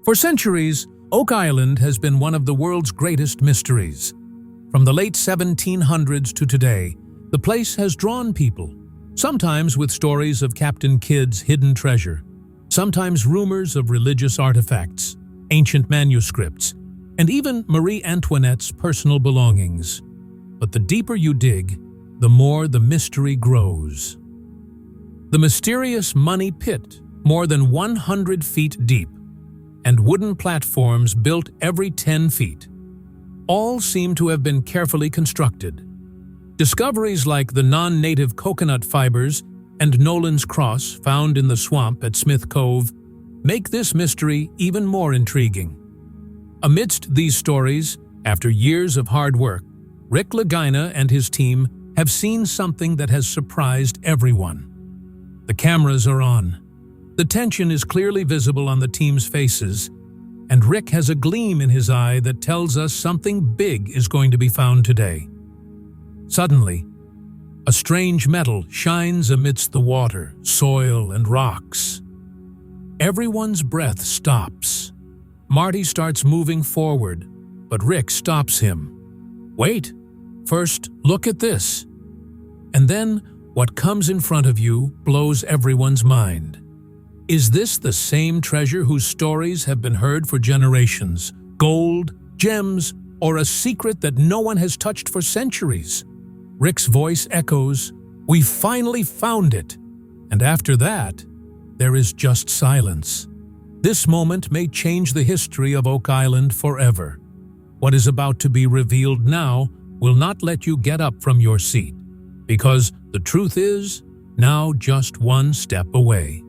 For centuries, Oak Island has been one of the world's greatest mysteries. From the late 1700s to today, the place has drawn people, sometimes with stories of Captain Kidd's hidden treasure, sometimes rumors of religious artifacts, ancient manuscripts, and even Marie Antoinette's personal belongings. But the deeper you dig, the more the mystery grows. The mysterious money pit, more than 100 feet deep, and wooden platforms built every 10 feet. All seem to have been carefully constructed. Discoveries like the non-native coconut fibers and Nolan's cross found in the swamp at Smith Cove make this mystery even more intriguing. Amidst these stories, after years of hard work, Rick Lagina and his team have seen something that has surprised everyone. The cameras are on. The tension is clearly visible on the team's faces, and Rick has a gleam in his eye that tells us something big is going to be found today. Suddenly, a strange metal shines amidst the water, soil, and rocks. Everyone's breath stops. Marty starts moving forward, but Rick stops him. Wait, first look at this. And then what comes in front of you blows everyone's mind. Is this the same treasure whose stories have been heard for generations? Gold, gems, or a secret that no one has touched for centuries? Rick's voice echoes, "We finally found it!" And after that, there is just silence. This moment may change the history of Oak Island forever. What is about to be revealed now will not let you get up from your seat, because the truth is now just one step away.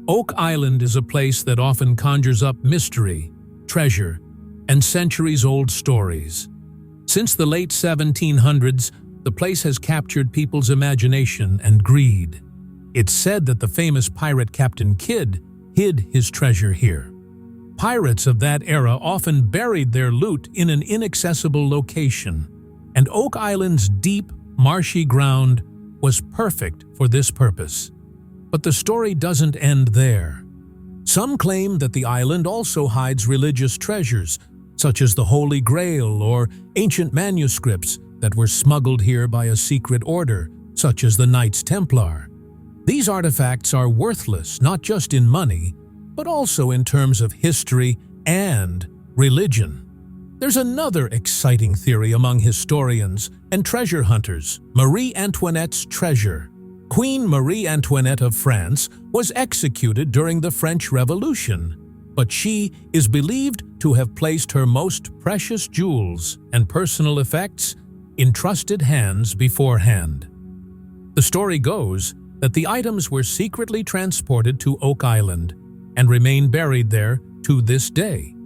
Oak Island is a place that often conjures up mystery, treasure, and centuries-old stories. Since the late 1700s, the place has captured people's imagination and greed. It's said that the famous pirate Captain Kidd hid his treasure here. Pirates of that era often buried their loot in an inaccessible location, and Oak Island's deep, marshy ground was perfect for this purpose. But the story doesn't end there. Some claim that the island also hides religious treasures, such as the Holy Grail or ancient manuscripts that were smuggled here by a secret order, such as the Knights Templar. These artifacts are worthless not just in money, but also in terms of history and religion. There's another exciting theory among historians and treasure hunters: Marie Antoinette's treasure. Queen Marie Antoinette of France was executed during the French Revolution, but she is believed to have placed her most precious jewels and personal effects in trusted hands beforehand. The story goes that the items were secretly transported to Oak Island and remain buried there to this day.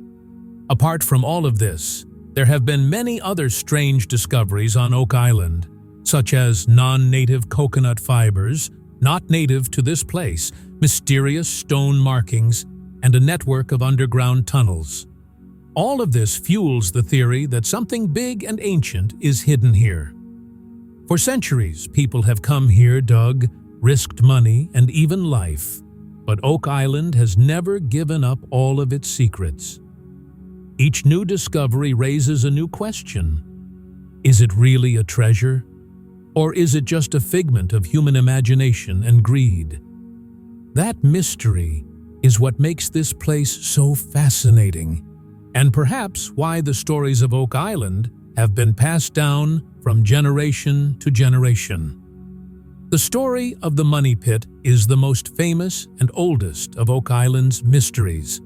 Apart from all of this, there have been many other strange discoveries on Oak Island, such as non-native coconut fibers, not native to this place, mysterious stone markings, and a network of underground tunnels. All of this fuels the theory that something big and ancient is hidden here. For centuries, people have come here, dug, risked money, and even life. But Oak Island has never given up all of its secrets. Each new discovery raises a new question. Is it really a treasure? Or is it just a figment of human imagination and greed? That mystery is what makes this place so fascinating, and perhaps why the stories of Oak Island have been passed down from generation to generation. The story of the Money Pit is the most famous and oldest of Oak Island's mysteries.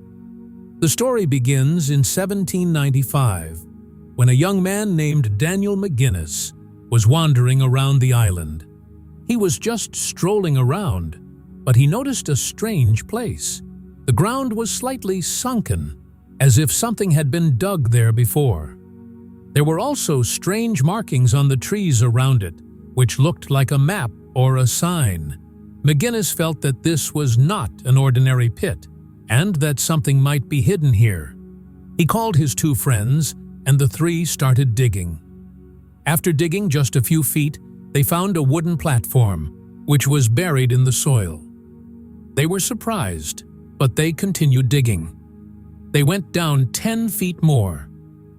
The story begins in 1795, when a young man named Daniel McGinnis was wandering around the island. He was just strolling around, but he noticed a strange place. The ground was slightly sunken, as if something had been dug there before. There were also strange markings on the trees around it, which looked like a map or a sign. McGinnis felt that this was not an ordinary pit, and that something might be hidden here. He called his two friends, and the three started digging. After digging just a few feet, they found a wooden platform, which was buried in the soil. They were surprised, but they continued digging. They went down 10 feet more.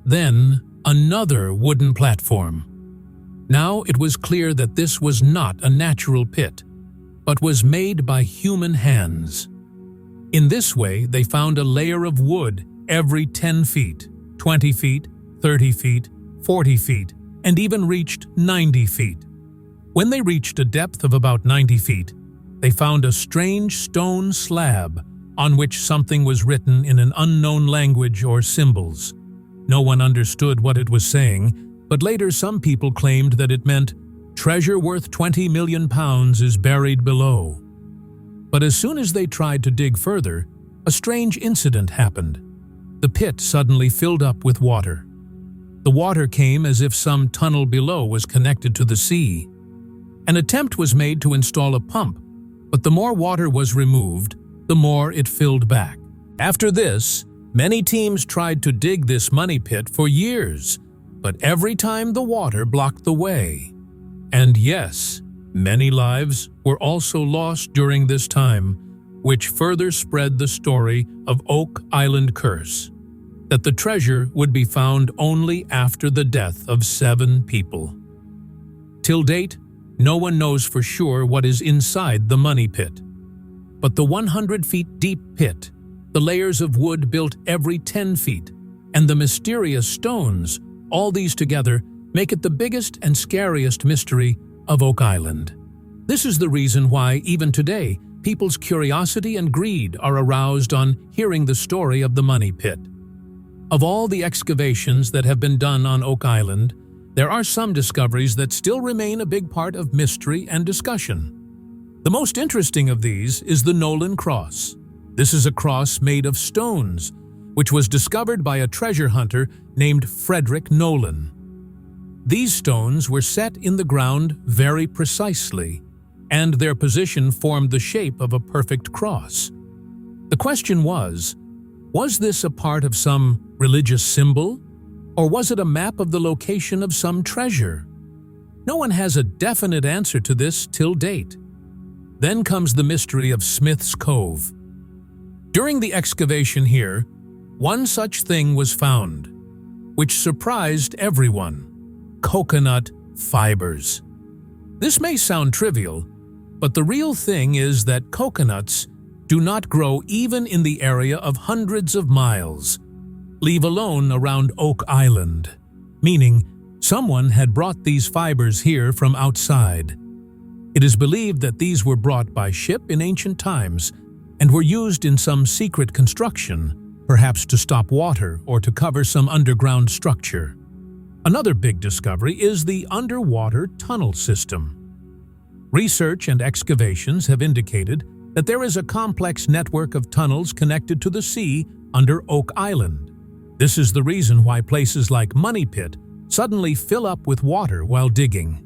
Then, another wooden platform. Now it was clear that this was not a natural pit, but was made by human hands. In this way, they found a layer of wood every 10 feet, 20 feet, 30 feet, 40 feet, and even reached 90 feet. When they reached a depth of about 90 feet, they found a strange stone slab on which something was written in an unknown language or symbols. No one understood what it was saying, but later some people claimed that it meant, "Treasure worth 20 million pounds is buried below." But as soon as they tried to dig further, a strange incident happened. The pit suddenly filled up with water. The water came as if some tunnel below was connected to the sea. An attempt was made to install a pump, but the more water was removed, the more it filled back. After this, many teams tried to dig this money pit for years, but every time the water blocked the way. And yes, many lives were also lost during this time, which further spread the story of Oak Island Curse, that the treasure would be found only after the death of 7 people. Till date, no one knows for sure what is inside the money pit. But the 100 feet deep pit, the layers of wood built every 10 feet, and the mysterious stones, all these together make it the biggest and scariest mystery of Oak Island. This is the reason why, even today, people's curiosity and greed are aroused on hearing the story of the money pit. Of all the excavations that have been done on Oak Island, there are some discoveries that still remain a big part of mystery and discussion. The most interesting of these is the Nolan Cross. This is a cross made of stones, which was discovered by a treasure hunter named Frederick Nolan. These stones were set in the ground very precisely, and their position formed the shape of a perfect cross. The question was this a part of some religious symbol, or was it a map of the location of some treasure? No one has a definite answer to this till date. Then comes the mystery of Smith's Cove. During the excavation here, one such thing was found, which surprised everyone: coconut fibers. This may sound trivial, but the real thing is that coconuts do not grow even in the area of hundreds of miles, leave alone around Oak Island, meaning someone had brought these fibers here from outside. It is believed that these were brought by ship in ancient times and were used in some secret construction, perhaps to stop water or to cover some underground structure. Another big discovery is the underwater tunnel system. Research and excavations have indicated that there is a complex network of tunnels connected to the sea under Oak Island. This is the reason why places like Money Pit suddenly fill up with water while digging.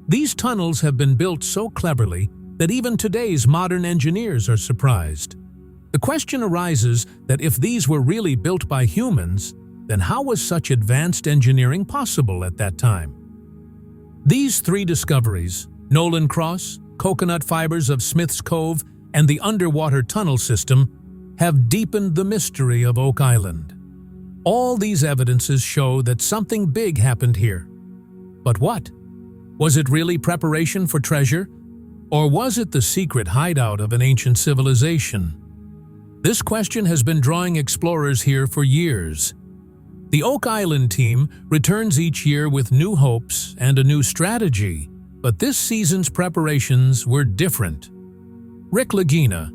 These tunnels have been built so cleverly that even today's modern engineers are surprised. The question arises that if these were really built by humans, then how was such advanced engineering possible at that time? These 3 discoveries, Nolan Cross, coconut fibers of Smith's Cove, and the underwater tunnel system, have deepened the mystery of Oak Island. All these evidences show that something big happened here. But what? Was it really preparation for treasure? Or was it the secret hideout of an ancient civilization? This question has been drawing explorers here for years. The Oak Island team returns each year with new hopes and a new strategy, but this season's preparations were different. Rick Lagina,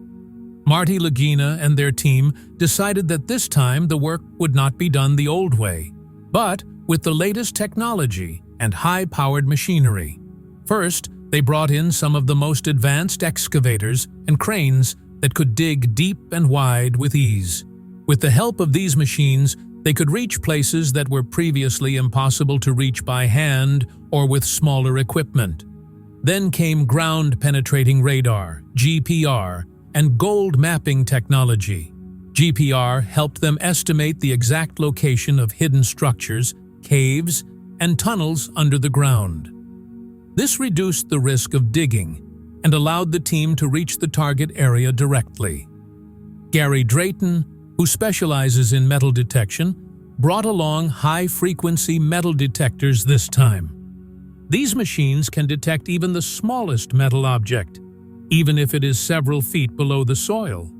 Marty Lagina and their team decided that this time the work would not be done the old way, but with the latest technology and high-powered machinery. First, they brought in some of the most advanced excavators and cranes that could dig deep and wide with ease. With the help of these machines, they could reach places that were previously impossible to reach by hand or with smaller equipment. Then came ground-penetrating radar, GPR, and gold mapping technology. GPR helped them estimate the exact location of hidden structures, caves, and tunnels under the ground. This reduced the risk of digging and allowed the team to reach the target area directly. Gary Drayton, who specializes in metal detection, brought along high-frequency metal detectors this time. These machines can detect even the smallest metal object, even if it is several feet below the soil.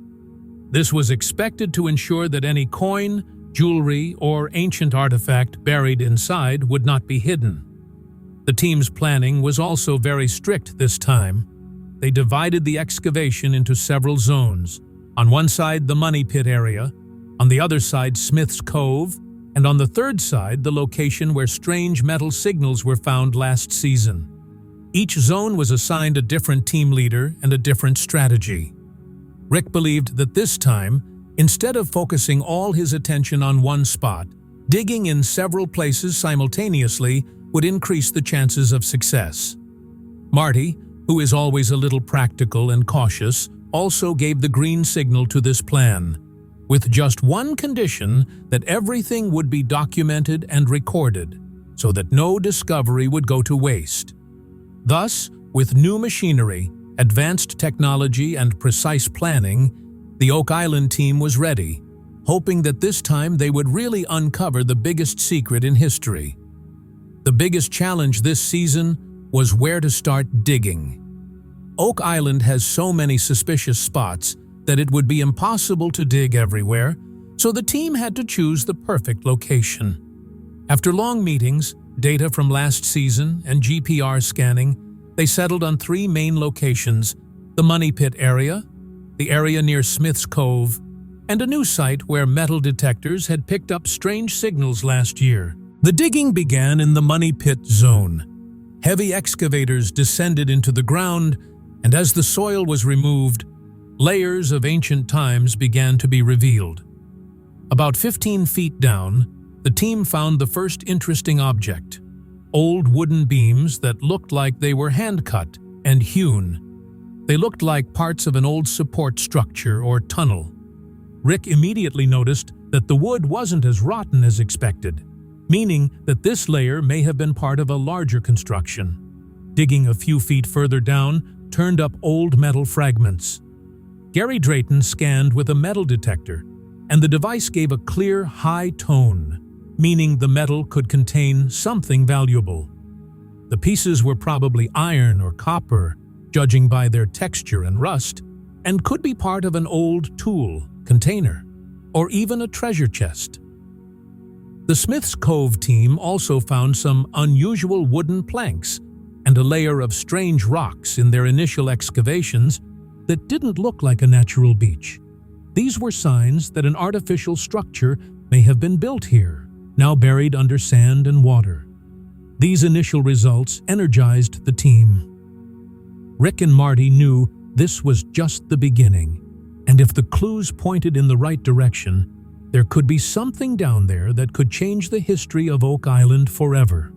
This was expected to ensure that any coin, jewelry, or ancient artifact buried inside would not be hidden. The team's planning was also very strict this time. They divided the excavation into several zones. On one side, the money pit area, on the other side, Smith's Cove, and on the third side, the location where strange metal signals were found last season. Each zone was assigned a different team leader and a different strategy. Rick believed that this time, instead of focusing all his attention on one spot, digging in several places simultaneously would increase the chances of success. Marty, who is always a little practical and cautious, also gave the green signal to this plan, with just one condition: that everything would be documented and recorded, so that no discovery would go to waste. Thus, with new machinery, advanced technology, and precise planning, the Oak Island team was ready, hoping that this time they would really uncover the biggest secret in history. The biggest challenge this season was where to start digging. Oak Island has so many suspicious spots that it would be impossible to dig everywhere, so the team had to choose the perfect location. After long meetings, data from last season, and GPR scanning, they settled on 3 main locations: the Money Pit area, the area near Smith's Cove, and a new site where metal detectors had picked up strange signals last year. The digging began in the Money Pit zone. Heavy excavators descended into the ground, and as the soil was removed, layers of ancient times began to be revealed. About 15 feet down, the team found the first interesting object: old wooden beams that looked like they were hand-cut and hewn. They looked like parts of an old support structure or tunnel. Rick immediately noticed that the wood wasn't as rotten as expected, meaning that this layer may have been part of a larger construction. Digging a few feet further down turned up old metal fragments. Gary Drayton scanned with a metal detector, and the device gave a clear, high tone, meaning the metal could contain something valuable. The pieces were probably iron or copper, judging by their texture and rust, and could be part of an old tool, container, or even a treasure chest. The Smith's Cove team also found some unusual wooden planks and a layer of strange rocks in their initial excavations that didn't look like a natural beach. These were signs that an artificial structure may have been built here, now buried under sand and water. These initial results energized the team. Rick and Marty knew this was just the beginning, and if the clues pointed in the right direction, there could be something down there that could change the history of Oak Island forever.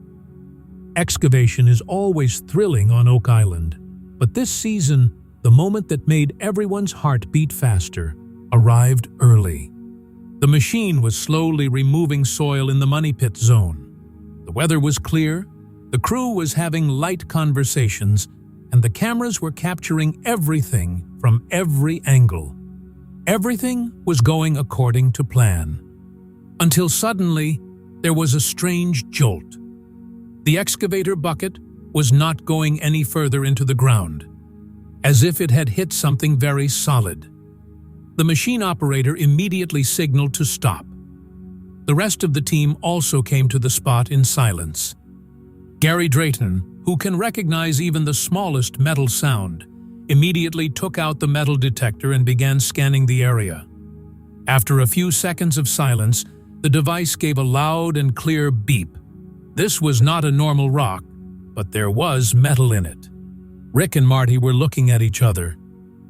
Excavation is always thrilling on Oak Island, but this season, the moment that made everyone's heart beat faster arrived early. The machine was slowly removing soil in the Money Pit zone. The weather was clear, the crew was having light conversations, and the cameras were capturing everything from every angle. Everything was going according to plan. Until suddenly, there was a strange jolt. The excavator bucket was not going any further into the ground, as if it had hit something very solid. The machine operator immediately signaled to stop. The rest of the team also came to the spot in silence. Gary Drayton, who can recognize even the smallest metal sound, immediately took out the metal detector and began scanning the area. After a few seconds of silence, the device gave a loud and clear beep. This was not a normal rock, but there was metal in it. Rick and Marty were looking at each other.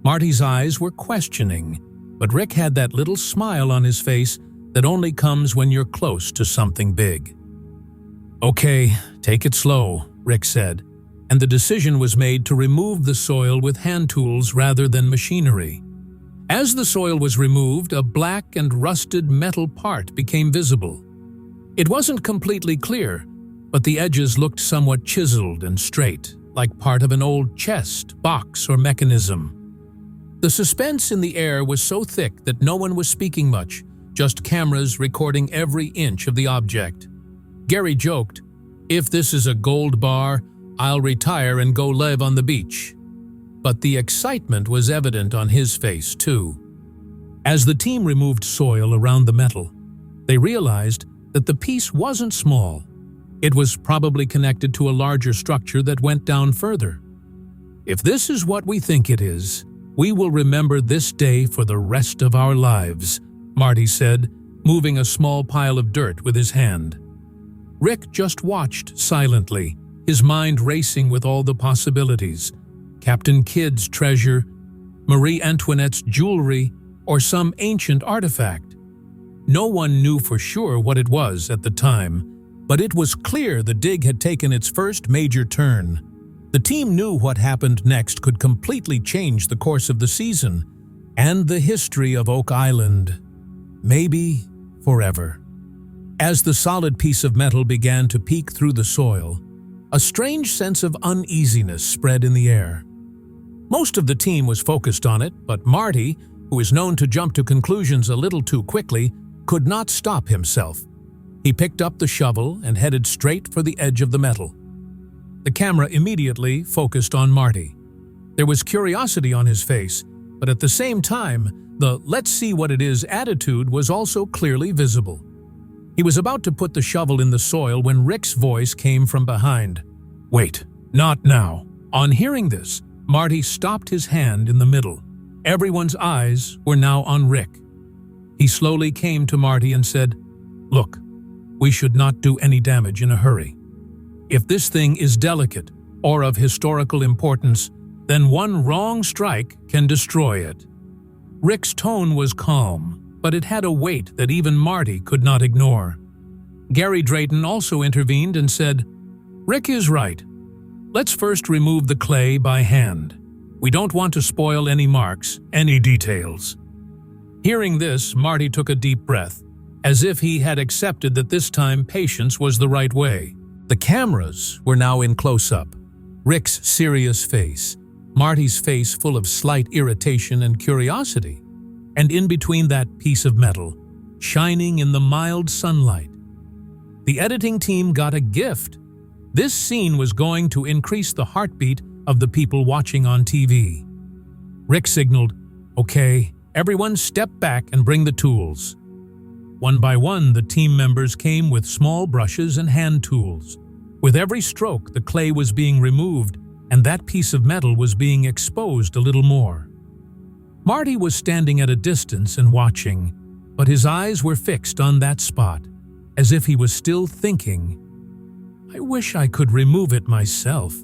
Marty's eyes were questioning, but Rick had that little smile on his face that only comes when you're close to something big. "Okay, take it slow," Rick said, and the decision was made to remove the soil with hand tools rather than machinery. As the soil was removed, a black and rusted metal part became visible. It wasn't completely clear, but the edges looked somewhat chiseled and straight, like part of an old chest, box, or mechanism. The suspense in the air was so thick that no one was speaking much, just cameras recording every inch of the object. Gary joked, "If this is a gold bar, I'll retire and go live on the beach." But the excitement was evident on his face, too. As the team removed soil around the metal, they realized that the piece wasn't small. It was probably connected to a larger structure that went down further. "If this is what we think it is, we will remember this day for the rest of our lives," Marty said, moving a small pile of dirt with his hand. Rick just watched silently, his mind racing with all the possibilities. Captain Kidd's treasure, Marie Antoinette's jewelry, or some ancient artifact. No one knew for sure what it was at the time, but it was clear the dig had taken its first major turn. The team knew what happened next could completely change the course of the season and the history of Oak Island. Maybe forever. As the solid piece of metal began to peek through the soil, a strange sense of uneasiness spread in the air. Most of the team was focused on it, but Marty, who is known to jump to conclusions a little too quickly, could not stop himself. He picked up the shovel and headed straight for the edge of the metal. The camera immediately focused on Marty. There was curiosity on his face, but at the same time, the "let's see what it is" attitude was also clearly visible. He was about to put the shovel in the soil when Rick's voice came from behind. "Wait, not now." On hearing this, Marty stopped his hand in the middle. Everyone's eyes were now on Rick. He slowly came to Marty and said, "Look, we should not do any damage in a hurry. If this thing is delicate or of historical importance, then one wrong strike can destroy it." Rick's tone was calm, but it had a weight that even Marty could not ignore. Gary Drayton also intervened and said, "Rick is right. Let's first remove the clay by hand. We don't want to spoil any marks, any details." Hearing this, Marty took a deep breath, as if he had accepted that this time patience was the right way. The cameras were now in close-up. Rick's serious face, Marty's face full of slight irritation and curiosity, and in between that piece of metal, shining in the mild sunlight. The editing team got a gift. This scene was going to increase the heartbeat of the people watching on TV. Rick signaled, "Okay, everyone step back and bring the tools." One by one, the team members came with small brushes and hand tools. With every stroke, the clay was being removed, and that piece of metal was being exposed a little more. Marty was standing at a distance and watching, but his eyes were fixed on that spot, as if he was still thinking, "I wish I could remove it myself."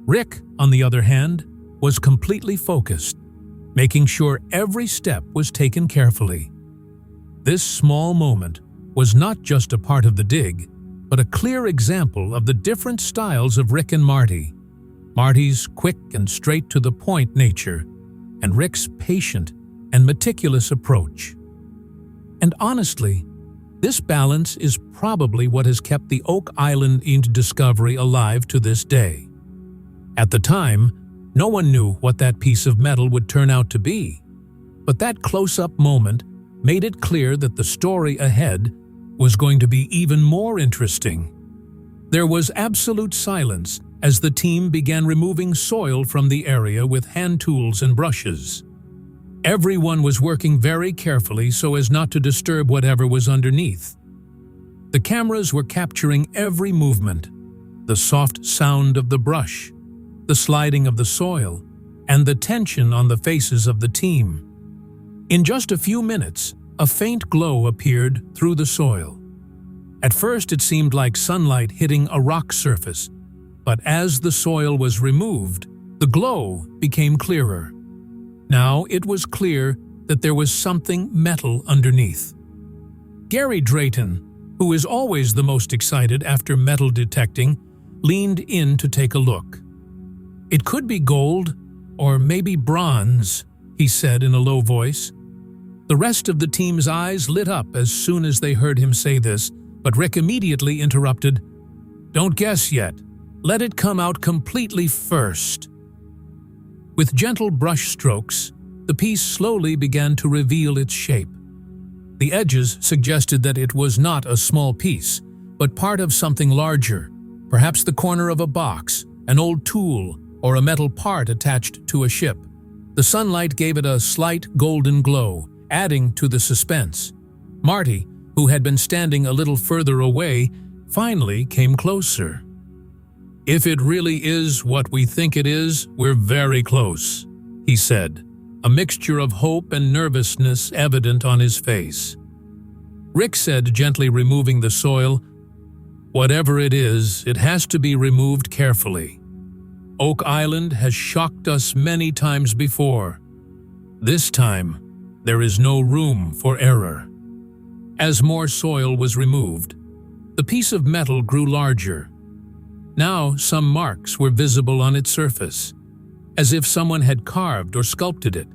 Rick, on the other hand, was completely focused, making sure every step was taken carefully. This small moment was not just a part of the dig, but a clear example of the different styles of Rick and Marty. Marty's quick and straight-to-the-point nature, and Rick's patient and meticulous approach. And honestly, this balance is probably what has kept the Oak Island discovery alive to this day. At the time, no one knew what that piece of metal would turn out to be, but that close-up moment made it clear that the story ahead was going to be even more interesting. There was absolute silence as the team began removing soil from the area with hand tools and brushes. Everyone was working very carefully so as not to disturb whatever was underneath. The cameras were capturing every movement, the soft sound of the brush, the sliding of the soil, and the tension on the faces of the team. In just a few minutes, a faint glow appeared through the soil. At first, it seemed like sunlight hitting a rock surface, but as the soil was removed, the glow became clearer. Now it was clear that there was something metal underneath. Gary Drayton, who is always the most excited after metal detecting, leaned in to take a look. "It could be gold, or maybe bronze," he said in a low voice. The rest of the team's eyes lit up as soon as they heard him say this, but Rick immediately interrupted, "Don't guess yet. Let it come out completely first." With gentle brush strokes, the piece slowly began to reveal its shape. The edges suggested that it was not a small piece, but part of something larger, perhaps the corner of a box, an old tool, or a metal part attached to a ship. The sunlight gave it a slight golden glow, adding to the suspense. Marty, who had been standing a little further away, finally came closer. "If it really is what we think it is, we're very close," he said, a mixture of hope and nervousness evident on his face. Rick said, gently removing the soil, "Whatever it is, it has to be removed carefully. Oak Island has shocked us many times before. This time, there is no room for error." As more soil was removed, the piece of metal grew larger. Now some marks were visible on its surface, as if someone had carved or sculpted it.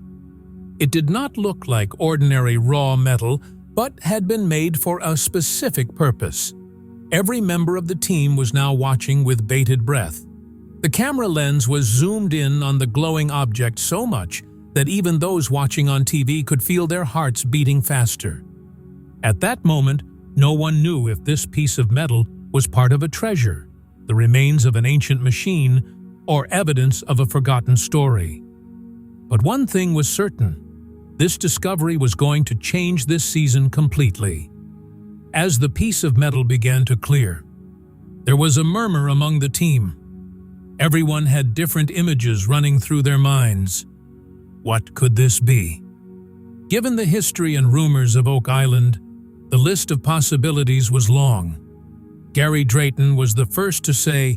It did not look like ordinary raw metal, but had been made for a specific purpose. Every member of the team was now watching with bated breath. The camera lens was zoomed in on the glowing object so much that even those watching on TV could feel their hearts beating faster. At that moment, no one knew if this piece of metal was part of a treasure, the remains of an ancient machine, or evidence of a forgotten story. But one thing was certain: this discovery was going to change this season completely. As the piece of metal began to clear, there was a murmur among the team. Everyone had different images running through their minds. What could this be? Given the history and rumors of Oak Island, the list of possibilities was long. Gary Drayton was the first to say,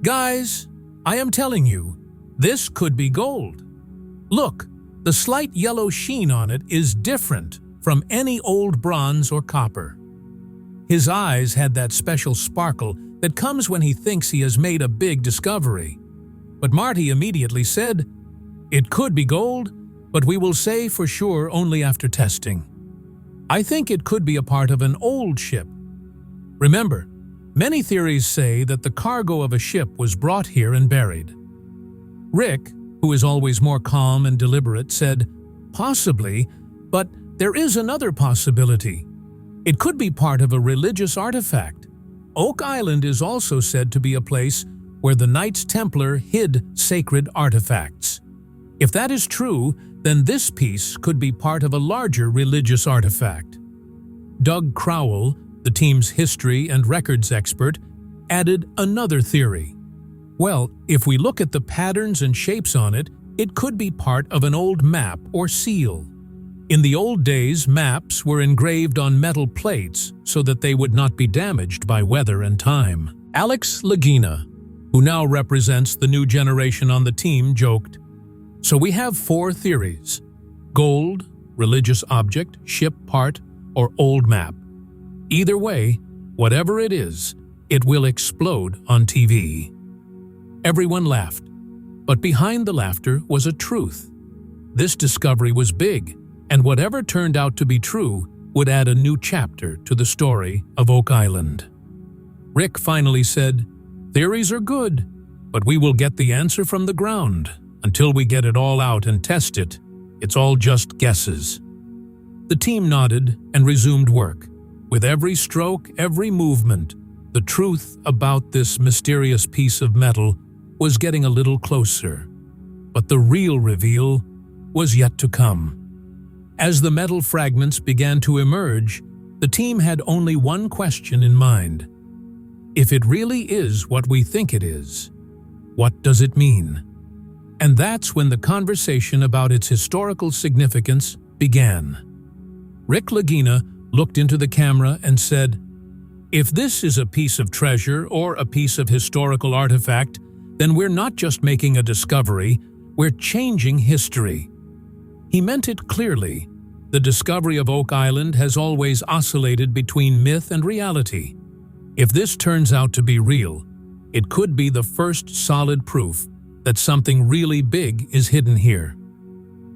"Guys, I am telling you, this could be gold. Look, the slight yellow sheen on it is different from any old bronze or copper." His eyes had that special sparkle that comes when he thinks he has made a big discovery. But Marty immediately said, "It could be gold, but we will say for sure only after testing. I think it could be a part of an old ship. Remember, many theories say that the cargo of a ship was brought here and buried." Rick, who is always more calm and deliberate, said, "Possibly, but there is another possibility. It could be part of a religious artifact. Oak Island is also said to be a place where the Knights Templar hid sacred artifacts. If that is true, then this piece could be part of a larger religious artifact." Doug Crowell, the team's history and records expert, added another theory. "Well, if we look at the patterns and shapes on it, it could be part of an old map or seal. In the old days, maps were engraved on metal plates so that they would not be damaged by weather and time." Alex Lagina, who now represents the new generation on the team, joked, "So we have 4 theories: gold, religious object, ship part, or old map. Either way, whatever it is, it will explode on TV." Everyone laughed, but behind the laughter was a truth. This discovery was big, and whatever turned out to be true would add a new chapter to the story of Oak Island. Rick finally said, "Theories are good, but we will get the answer from the ground. Until we get it all out and test it, it's all just guesses." The team nodded and resumed work. With every stroke, every movement, the truth about this mysterious piece of metal was getting a little closer. But the real reveal was yet to come. As the metal fragments began to emerge, the team had only one question in mind. If it really is what we think it is, what does it mean? And that's when the conversation about its historical significance began. Rick Lagina looked into the camera and said, "If this is a piece of treasure or a piece of historical artifact, then we're not just making a discovery, we're changing history." He meant it clearly. The discovery of Oak Island has always oscillated between myth and reality. If this turns out to be real, it could be the first solid proof that something really big is hidden here.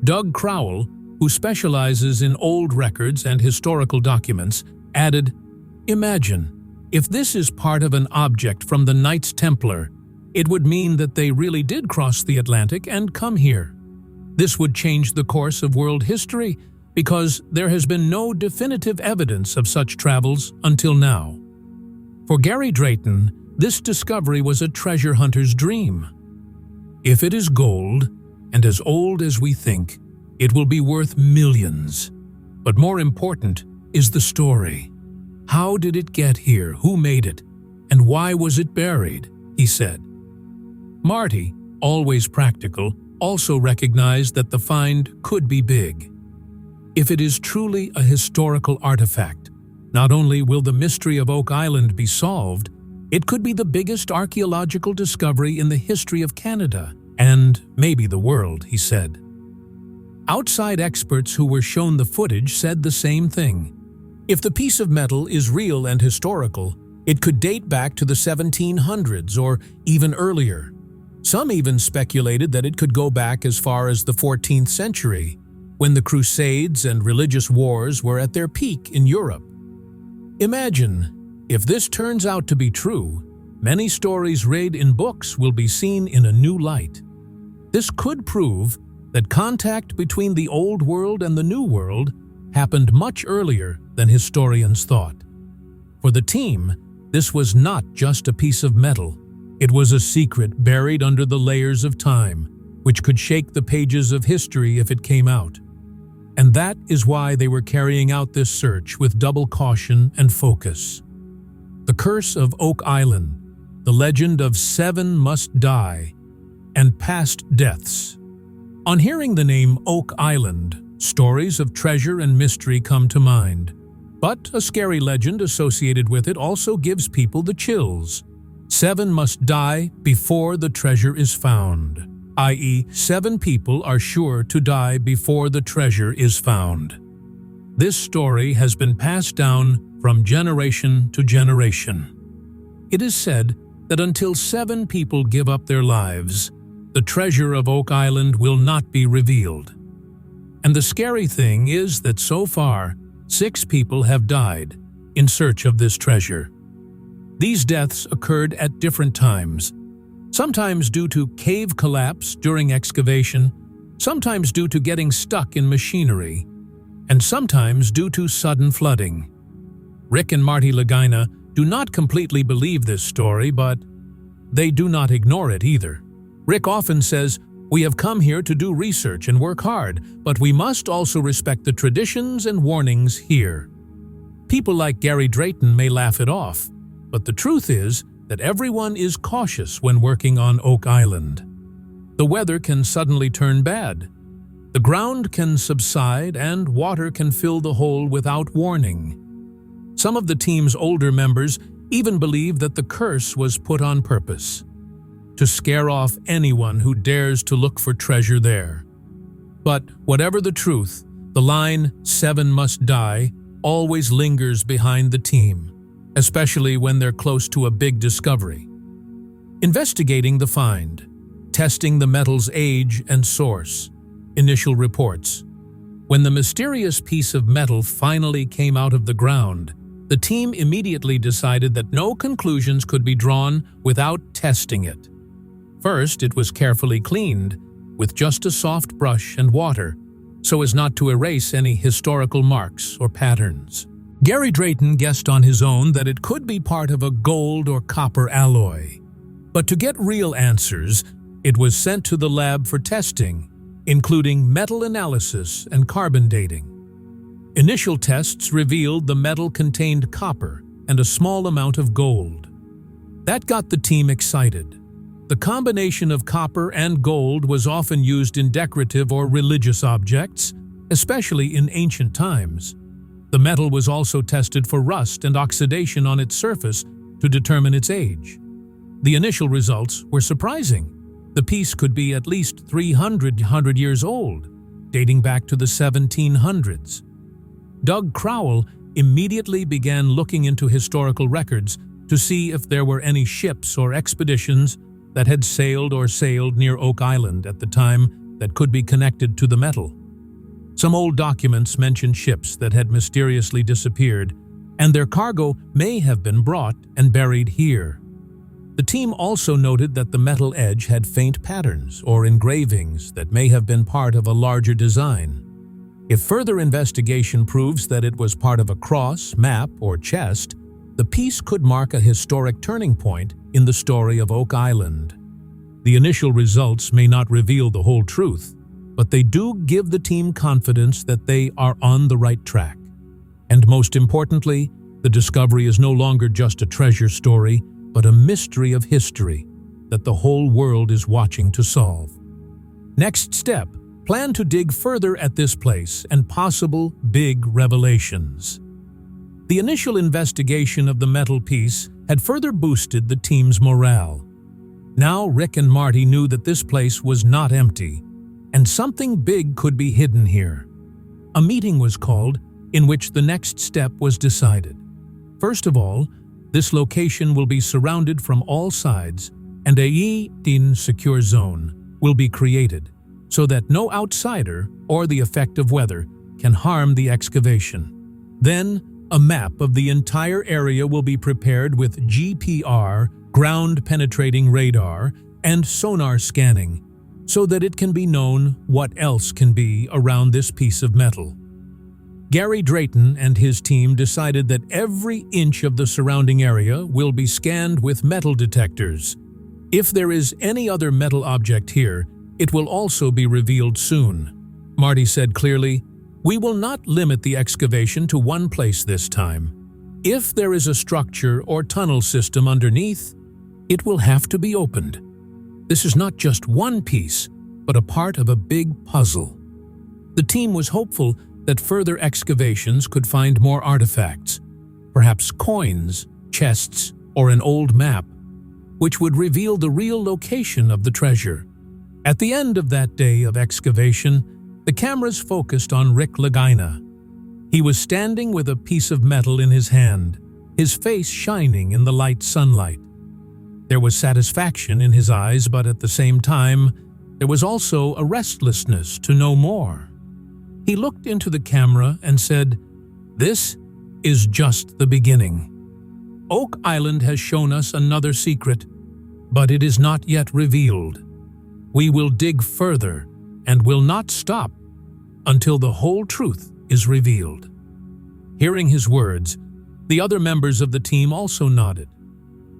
Doug Crowell, who specializes in old records and historical documents, added, "Imagine, if this is part of an object from the Knights Templar, it would mean that they really did cross the Atlantic and come here. This would change the course of world history because there has been no definitive evidence of such travels until now. For Gary Drayton, this discovery was a treasure hunter's dream. If it is gold, and as old as we think, it will be worth millions. But more important is the story. How did it get here? Who made it? And why was it buried? He said. Marty, always practical, also recognized that the find could be big. If it is truly a historical artifact, not only will the mystery of Oak Island be solved, it could be the biggest archaeological discovery in the history of Canada, and maybe the world, he said. Outside experts who were shown the footage said the same thing. If the piece of metal is real and historical, it could date back to the 1700s or even earlier. Some even speculated that it could go back as far as the 14th century, when the Crusades and religious wars were at their peak in Europe. Imagine, if this turns out to be true, many stories read in books will be seen in a new light. This could prove that contact between the old world and the new world happened much earlier than historians thought. For the team, this was not just a piece of metal. It was a secret buried under the layers of time, which could shake the pages of history if it came out. And that is why they were carrying out this search with double caution and focus. The Curse of Oak Island, the legend of 7 must die, and past deaths. On hearing the name Oak Island, stories of treasure and mystery come to mind. But a scary legend associated with it also gives people the chills. 7 must die before the treasure is found, i.e., 7 people are sure to die before the treasure is found. This story has been passed down from generation to generation. It is said that until 7 people give up their lives, the treasure of Oak Island will not be revealed. And the scary thing is that so far, 6 people have died in search of this treasure. These deaths occurred at different times, sometimes due to cave collapse during excavation, sometimes due to getting stuck in machinery, and sometimes due to sudden flooding. Rick and Marty Lagina do not completely believe this story, but they do not ignore it either. Rick often says, "We have come here to do research and work hard, but we must also respect the traditions and warnings here." People like Gary Drayton may laugh it off, but the truth is that everyone is cautious when working on Oak Island. The weather can suddenly turn bad. The ground can subside and water can fill the hole without warning. Some of the team's older members even believe that the curse was put on purpose, to scare off anyone who dares to look for treasure there. But whatever the truth, the line "7 must die" always lingers behind the team, especially when they're close to a big discovery. Investigating the find, testing the metal's age and source, initial reports. When the mysterious piece of metal finally came out of the ground, the team immediately decided that no conclusions could be drawn without testing it. First, it was carefully cleaned with just a soft brush and water, so as not to erase any historical marks or patterns. Gary Drayton guessed on his own that it could be part of a gold or copper alloy. But to get real answers, it was sent to the lab for testing, including metal analysis and carbon dating. Initial tests revealed the metal contained copper and a small amount of gold. That got the team excited. The combination of copper and gold was often used in decorative or religious objects, especially in ancient times. The metal was also tested for rust and oxidation on its surface to determine its age. The initial results were surprising. The piece could be at least 300 years old, dating back to the 1700s. Doug Crowell immediately began looking into historical records to see if there were any ships or expeditions that had sailed near Oak Island at the time that could be connected to the metal. Some old documents mention ships that had mysteriously disappeared, and their cargo may have been brought and buried here. The team also noted that the metal edge had faint patterns or engravings that may have been part of a larger design. If further investigation proves that it was part of a cross, map, or chest, the piece could mark a historic turning point in the story of Oak Island. The initial results may not reveal the whole truth, but they do give the team confidence that they are on the right track. And most importantly, the discovery is no longer just a treasure story, but a mystery of history that the whole world is watching to solve. Next step, plan to dig further at this place and possible big revelations. The initial investigation of the metal piece had further boosted the team's morale. Now Rick and Marty knew that this place was not empty, and something big could be hidden here. A meeting was called, in which the next step was decided. First of all, this location will be surrounded from all sides, and a Yi-Din secure zone will be created, so that no outsider or the effect of weather can harm the excavation. Then, a map of the entire area will be prepared with GPR, ground-penetrating radar, and sonar scanning, so that it can be known what else can be around this piece of metal. Gary Drayton and his team decided that every inch of the surrounding area will be scanned with metal detectors. If there is any other metal object here, it will also be revealed soon. Marty said clearly, "We will not limit the excavation to one place this time. If there is a structure or tunnel system underneath, it will have to be opened. This is not just one piece, but a part of a big puzzle." The team was hopeful that further excavations could find more artifacts, perhaps coins, chests, or an old map, which would reveal the real location of the treasure. At the end of that day of excavation, the cameras focused on Rick Lagina. He was standing with a piece of metal in his hand, his face shining in the light sunlight. There was satisfaction in his eyes, but at the same time, there was also a restlessness to know more. He looked into the camera and said, "This is just the beginning. Oak Island has shown us another secret, but it is not yet revealed. We will dig further and will not stop until the whole truth is revealed." Hearing his words, the other members of the team also nodded.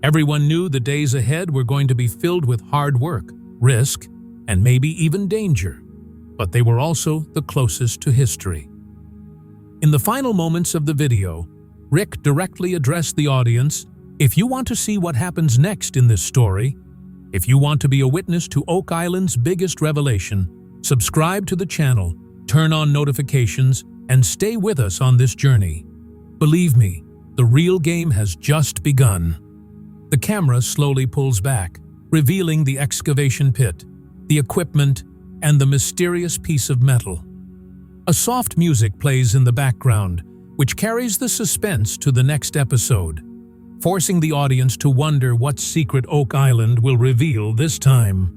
Everyone knew the days ahead were going to be filled with hard work, risk, and maybe even danger, but they were also the closest to history. In the final moments of the video, Rick directly addressed the audience. If you want to see what happens next in this story, if you want to be a witness to Oak Island's biggest revelation, subscribe to the channel, turn on notifications, and stay with us on this journey. Believe me, the real game has just begun. The camera slowly pulls back, revealing the excavation pit, the equipment, and the mysterious piece of metal. A soft music plays in the background, which carries the suspense to the next episode, forcing the audience to wonder what secret Oak Island will reveal this time.